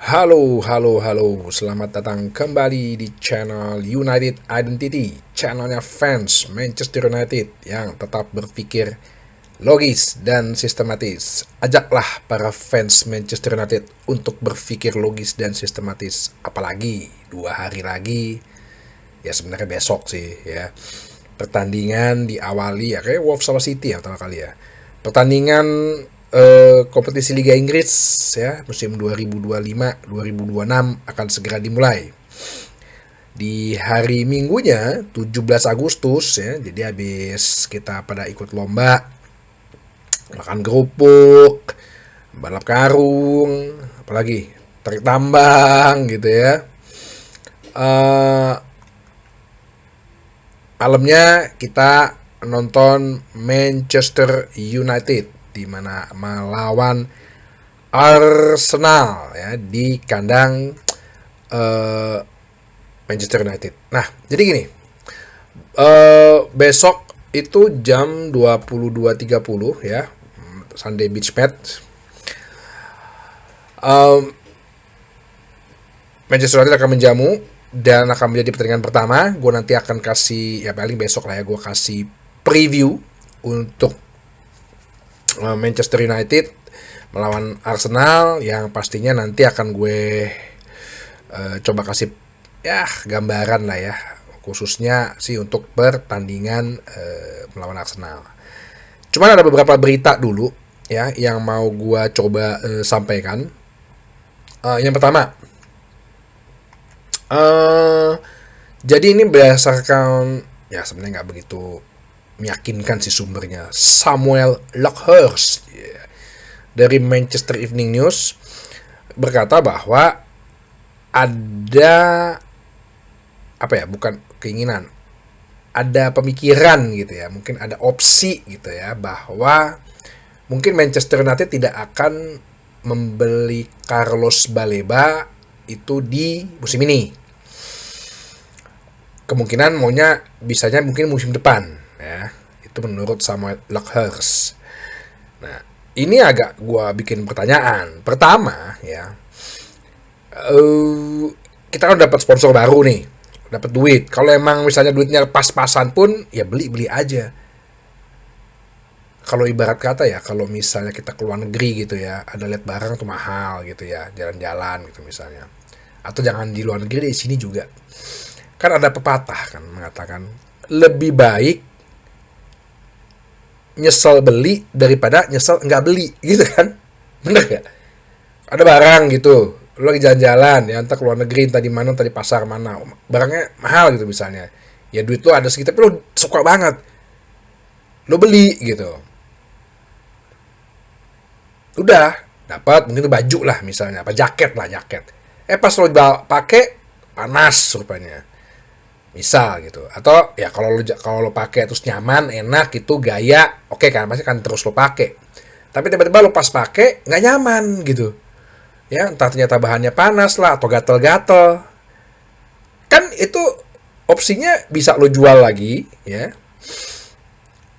Halo. Selamat datang kembali di channel United Identity, channelnya fans Manchester United yang tetap berpikir logis dan sistematis. Ajaklah para fans Manchester United untuk berpikir logis dan sistematis. Apalagi 2 hari lagi, ya sebenarnya besok sih ya. Pertandingan diawali ya kayak Wolves sama City ya pertama kali ya. Pertandingan kompetisi Liga Inggris ya musim 2025-2026 akan segera dimulai. Di hari Minggunya 17 Agustus ya, jadi habis kita pada ikut lomba makan kerupuk, balap karung, apalagi tarik tambang gitu ya. Malamnya kita nonton Manchester United di mana melawan Arsenal ya di kandang Manchester United. Nah, jadi gini, besok itu jam 22.30 ya, Sunday Beach Match. Manchester United akan menjamu dan akan menjadi pertandingan pertama. Gue nanti akan kasih, ya paling besok lah ya, gue kasih preview untuk Manchester United melawan Arsenal yang pastinya nanti akan gue coba kasih ya gambaran lah ya, khususnya sih untuk pertandingan melawan Arsenal. Cuman ada beberapa berita dulu ya yang mau gue coba sampaikan. Yang pertama, jadi ini berdasarkan, ya sebenarnya nggak begitu meyakinkan sih sumbernya, Samuel Luckhurst dari Manchester Evening News berkata bahwa ada apa ya, bukan keinginan, ada pemikiran gitu ya, mungkin ada opsi gitu ya, bahwa mungkin Manchester United tidak akan membeli Carlos Baleba itu di musim ini. Kemungkinan maunya bisanya mungkin musim depan ya. Itu menurut Samuel Luckhurst. Nah, ini agak gua bikin pertanyaan. Pertama ya, kita kan dapat sponsor baru nih, dapat duit. Kalau emang misalnya duitnya pas-pasan pun ya beli aja. Kalau ibarat kata ya, kalau misalnya kita keluar negeri gitu ya, ada lihat barang tuh mahal gitu ya, jalan-jalan gitu misalnya. Atau jangan di luar negeri, di sini juga. Kan ada pepatah kan mengatakan lebih baik nyesel beli daripada nyesel nggak beli gitu kan. Bener gak? Ada barang gitu, lo lagi jalan-jalan ya, entah keluar negeri, entah di mana, entah di pasar mana, barangnya mahal gitu misalnya, ya duit lo ada segitu tapi lo suka banget, lo beli gitu, udah dapat mungkin baju lah misalnya, apa jaket, pas lo pakai panas rupanya, misal gitu. Atau ya kalau lo pakai terus nyaman, enak gitu, gaya, oke kan, pasti kan terus lo pakai. Tapi tiba-tiba lo pas pakai nggak nyaman gitu ya, entah ternyata bahannya panas lah atau gatel-gatel, kan itu opsinya bisa lo jual lagi ya,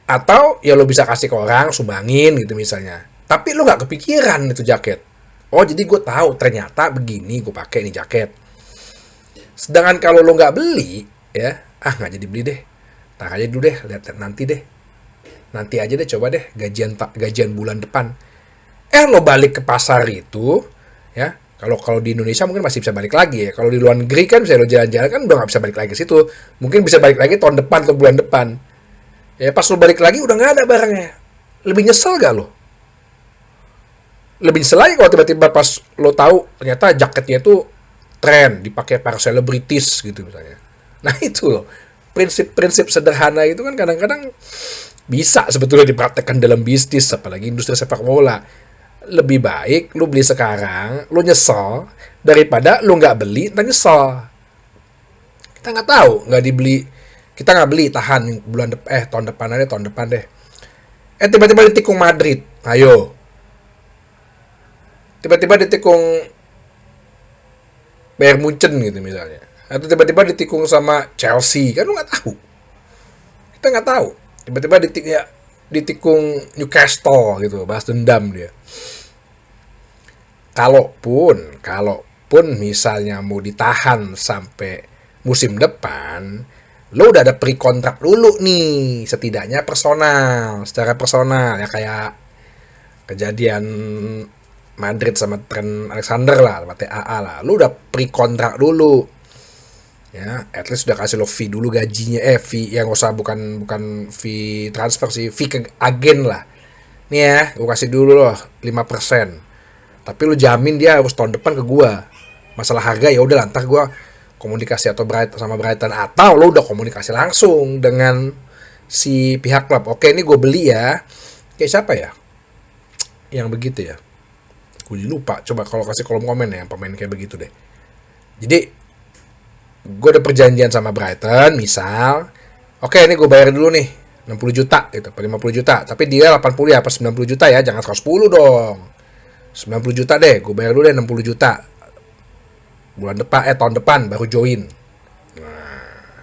atau ya lo bisa kasih ke orang, sumbangin gitu misalnya. Tapi lo nggak kepikiran itu jaket. Oh, jadi gue tahu ternyata begini gue pakai nih jaket. Sedangkan kalau lo nggak beli ya, nggak jadi beli deh, tar aja dulu deh, lihat nanti deh, nanti aja deh, coba deh gajian bulan depan. Lo balik ke pasar itu ya, kalau di Indonesia mungkin masih bisa balik lagi ya. Kalau di luar negeri kan bisa lo jalan-jalan kan udah nggak bisa balik lagi ke situ. Mungkin bisa balik lagi tahun depan atau bulan depan. Ya pas lo balik lagi udah nggak ada barangnya. Lebih nyesel gak lo? Lebih nyesel lagi kalau tiba-tiba pas lo tahu ternyata jaketnya itu tren dipakai para selebritis gitu misalnya. Nah itu loh, prinsip-prinsip sederhana itu kan kadang-kadang bisa sebetulnya dipraktekkan dalam bisnis, apalagi industri sepak bola. Lebih baik lu beli sekarang, lu nyesel, daripada lu nggak beli, ntar nyesel. Kita nggak tahu, nggak dibeli, kita nggak beli, tahan tahun depan deh. Tiba-tiba ditikung Madrid, ayo. Tiba-tiba ditikung Bayern Munchen gitu misalnya, atau tiba-tiba ditikung sama Chelsea, kan lu nggak tahu. Kita nggak tahu. Tiba-tiba ditikung Newcastle gitu, bahas dendam dia. Kalaupun kalaupun misalnya mau ditahan sampai musim depan, lo udah ada pre-kontrak dulu nih, setidaknya secara personal ya, kayak kejadian Madrid sama Trent Alexander lah, sama TAA lah, lo udah pre-kontrak dulu ya, at least udah kasih lo fee dulu gajinya, fee yang usah, bukan fee transfer sih, fee ke agen lah. Nih ya, gue kasih dulu loh 5%. Tapi lu jamin dia harus tahun depan ke gua. Masalah harga ya udah, ntar gua komunikasi atau sama Brighton, atau lo udah komunikasi langsung dengan si pihak klub. Oke, ini gue beli ya. Kayak siapa ya yang begitu ya? Gue lupa. Coba kalau kasih kolom komen ya, yang pemain kayak begitu deh. Jadi gue ada perjanjian sama Brighton, misal, oke ini gue bayar dulu nih 60 juta gitu, 50 juta, tapi dia 80 ya, apa 90 juta ya, jangan 110 dong, 90 juta deh, gue bayar dulu deh 60 juta, bulan depan, tahun depan baru join. Nah,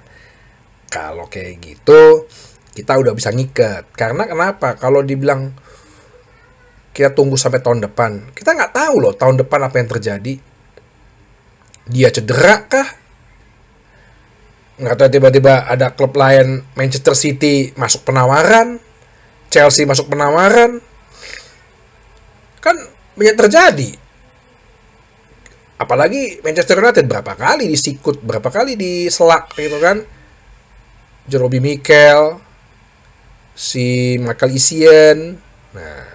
kalau kayak gitu, kita udah bisa ngiket. Karena kenapa? Kalau dibilang kita tunggu sampai tahun depan, kita nggak tahu loh tahun depan apa yang terjadi. Dia cedera kah? Nggak tahu, tiba-tiba ada klub lain, Manchester City masuk penawaran, Chelsea masuk penawaran, kan banyak terjadi. Apalagi Manchester United berapa kali disikut, berapa kali diselak gitu kan, Jerobi Mikel, si Michael Essien. Nah,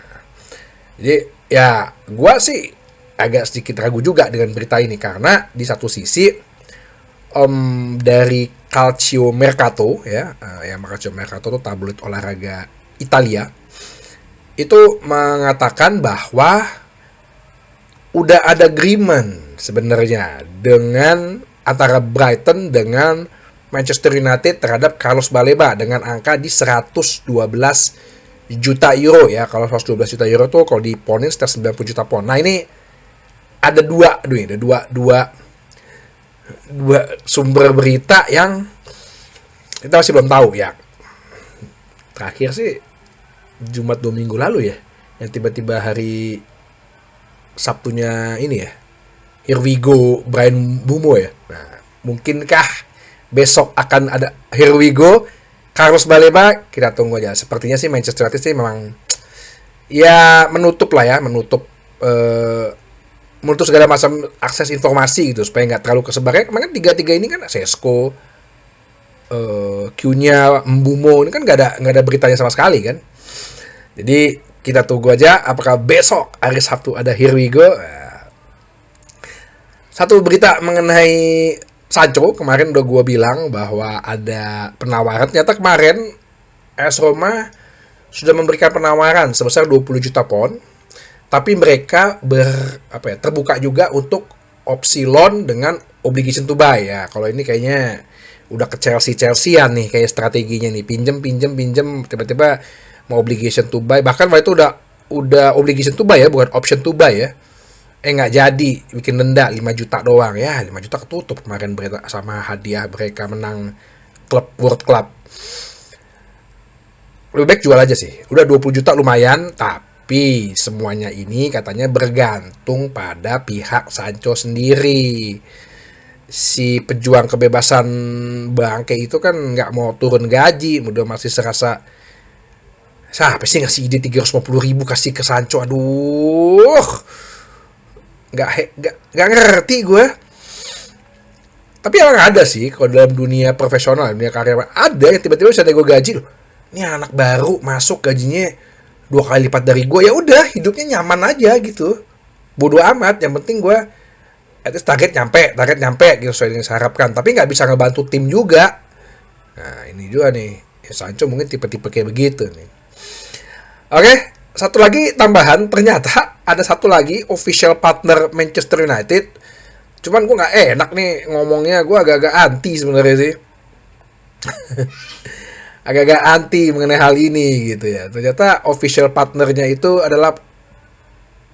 jadi ya gua sih agak sedikit ragu juga dengan berita ini, karena di satu sisi dari Calcio Mercato ya, yang Calcio Mercato itu tabloid olahraga Italia, itu mengatakan bahwa udah ada agreement sebenarnya dengan antara Brighton dengan Manchester United terhadap Carlos Baleba dengan angka di 112 juta euro ya. Kalau 112 juta euro tuh kalau di poundin sekitar 90 juta pound. Nah, ini ada dua sumber berita yang kita masih belum tahu ya. Terakhir sih Jumat 2 minggu lalu ya, yang tiba-tiba hari Sabtunya ini ya, Here we go Brian Bumo ya. Nah, mungkinkah besok akan ada Here we go Carlos Baleba? Kita tunggu aja. Sepertinya sih Manchester United sih memang ya menutup segala macam akses informasi gitu supaya nggak terlalu kesebarnya. Kemarin tiga ini kan Sesko, Q-nya Mbumo, ini kan nggak ada beritanya sama sekali kan. Jadi kita tunggu aja apakah besok hari Sabtu ada Here we go. Satu berita mengenai Sancho, kemarin udah gue bilang bahwa ada penawaran. Ternyata kemarin AS Roma sudah memberikan penawaran sebesar 20 juta pound. Tapi mereka terbuka juga untuk opsi loan dengan obligation to buy ya. Kalau ini kayaknya udah ke Chelsea-Chelsean nih kayak strateginya nih, pinjem tiba-tiba mau obligation to buy. Bahkan waktu itu udah obligation to buy ya, bukan option to buy ya. Nggak jadi, bikin denda 5 juta doang ya. 5 juta ketutup kemarin sama hadiah mereka menang World Club. Lebih baik jual aja sih. Udah 20 juta lumayan, tapi semuanya ini katanya bergantung pada pihak Sancho sendiri. Si pejuang kebebasan bangke itu kan nggak mau turun gaji, udah masih serasa siapa sih ngasih ide 350 ribu kasih ke Sancho. Aduh, nggak ngerti gue. Tapi emang ada sih kalau dalam dunia profesional, dunia karyawan, ada yang tiba-tiba bisa nego gaji loh. Ini anak baru masuk gajinya 2 kali lipat dari gue, ya udah hidupnya nyaman aja gitu, bodo amat, yang penting gue at least target nyampe gitu sesuai yang saya harapkan, tapi nggak bisa ngebantu tim juga. Nah ini juga nih ya, Sancho mungkin tipe-tipe kayak begitu nih. Oke, satu lagi tambahan, ternyata ada satu lagi official partner Manchester United, cuman gue nggak enak nih ngomongnya, gue agak-agak anti sebenarnya sih. Agak-agak anti mengenai hal ini gitu ya. Ternyata official partnernya itu adalah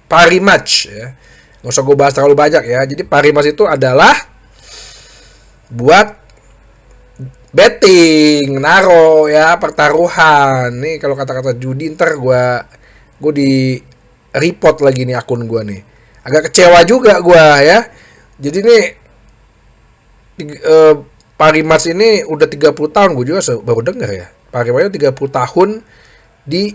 Parimatch ya. Nggak usah gue bahas terlalu banyak ya. Jadi Parimatch itu adalah buat betting, naro ya, pertaruhan. Nih kalau kata-kata judi ntar gue di report lagi nih akun gue nih. Agak kecewa juga gue ya. Jadi ini Parimas ini udah 30 tahun, gue juga baru dengar ya. Parimas 30 tahun di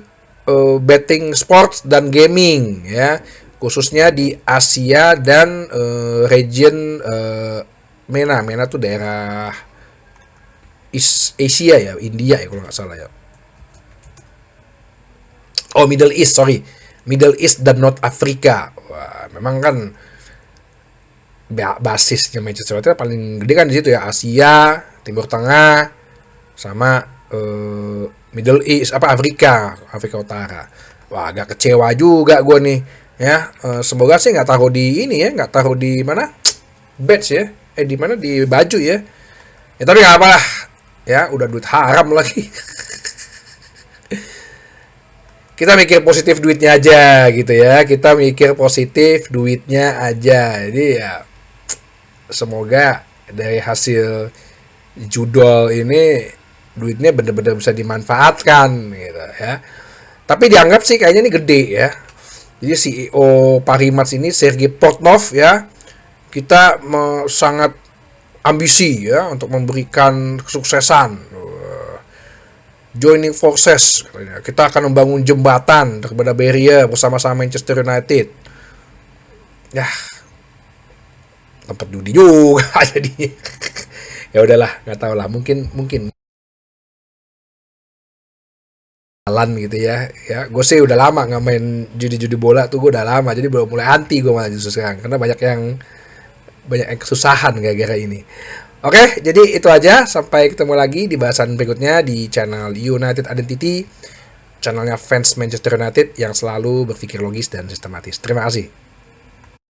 betting sports dan gaming ya, khususnya di Asia dan region MENA tuh daerah Asia ya, India ya kalau nggak salah ya. Oh, Middle East, sorry. Middle East dan North Africa. Wah, memang kan basisnya Manchester United paling gede kan di situ ya, Asia, Timur Tengah, sama Middle East, Afrika Utara. Wah, agak kecewa juga gue nih ya. Semoga sih nggak taruh di ini ya, nggak taruh di mana badge ya, di mana di baju ya. Ya tapi nggak apa lah ya, udah duit haram lagi. Kita mikir positif duitnya aja gitu ya, kita mikir positif duitnya aja. Jadi ya semoga dari hasil judol ini duitnya bener-bener bisa dimanfaatkan gitu ya. Tapi dianggap sih kayaknya ini gede ya. Jadi CEO Parimas ini Sergei Portnov ya, kita sangat ambisi ya untuk memberikan kesuksesan. Joining forces, kita akan membangun jembatan kepada barrier bersama-sama Manchester United. Ya, tempat judi juga jadinya. Ya udahlah, nggak tahu lah, mungkin jalan gitu ya. Ya, gue sih udah lama nggak main judi bola tuh, gue udah lama, jadi belum mulai anti gue malah justru sekarang karena banyak yang kesusahan gara-gara ini. Oke, jadi itu aja. Sampai ketemu lagi di bahasan berikutnya di channel United Identity, channelnya fans Manchester United yang selalu berpikir logis dan sistematis. Terima kasih.